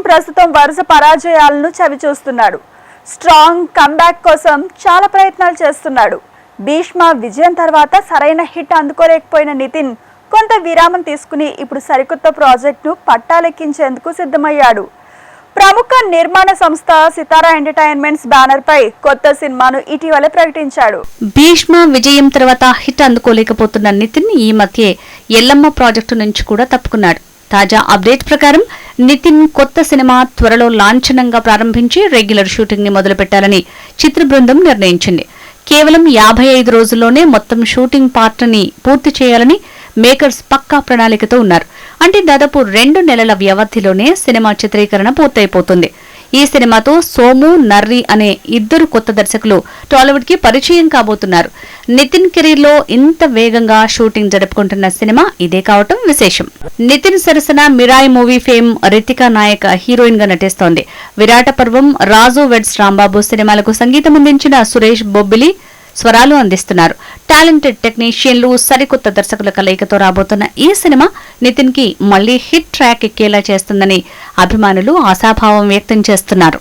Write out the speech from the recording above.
ప్రస్తుతం వరుస పరాజయాలను చవిచూస్తున్నాడు. Strong comeback కోసం చాలా ప్రయత్నాలు చేస్తున్నాడు. భీష్మ విజయం తర్వాత సరైన హిట్ అందుకోలేకపోయిన నితిన్ కొంత విరామం తీసుకుని ఇప్పుడు సరికొత్త ప్రాజెక్టును పట్టాలెక్కించేందుకు సిద్ధమయ్యాడు. ప్రముఖ నిర్మాణ సంస్థ సితారా ఎంటర్టైన్మెంట్స్ బ్యానర్ పై కొత్త సినిమాను ఇటీవల ప్రకటించాడు. భీష్మ విజయం తర్వాత హిట్ అందుకోలేకపోతున్న నితిన్ ఈ మధ్య ఎల్లమ్మ ప్రాజెక్టు నుంచి కూడా తప్పుకున్నాడు. తాజా అప్డేట్ ప్రకారం నితిన్ కొత్త సినిమా త్వరలో లాంఛనంగా ప్రారంభించి రెగ్యులర్ షూటింగ్ ని మొదలుపెట్టాలని చిత్ర బృందం నిర్ణయించింది. కేవలం 55 రోజుల్లోనే మొత్తం షూటింగ్ పార్ట్ ని పూర్తి చేయాలని మేకర్స్ పక్కా ప్రణాళికతో ఉన్నారు. అంటే దాదాపు 2 నెలల వ్యవధిలోనే సినిమా చిత్రీకరణ పూర్తయిపోతుంది. ఈ సినిమాతో సోము, నర్రి అనే 2 కొత్త దర్శకులు టాలీవుడ్ కి పరిచయం కాబోతున్నారు. నితిన్ కెరీర్ లో ఇంత వేగంగా షూటింగ్ జరుపుకుంటున్న సినిమా ఇదే కావటం విశేషం. నితిన్ సరసన Mirai movie fame Ritika Nayak heroine గా నటిస్తోంది. విరాట పర్వం, రాజు వెడ్స్ రాంబాబు సినిమాలకు సంగీతం అందించిన సురేష్ బొబ్బిలి స్వరాలు అందిస్తున్నారు. టాలెంటెడ్ టెక్నీషియన్లు, సరికొత్త దర్శకుల కలయికతో రాబోతున్న ఈ సినిమా నితిన్ కి మళ్లీ హిట్ ట్రాక్ ఎక్కేలా చేస్తుందని అభిమానులు ఆశాభావం వ్యక్తం చేస్తున్నారు.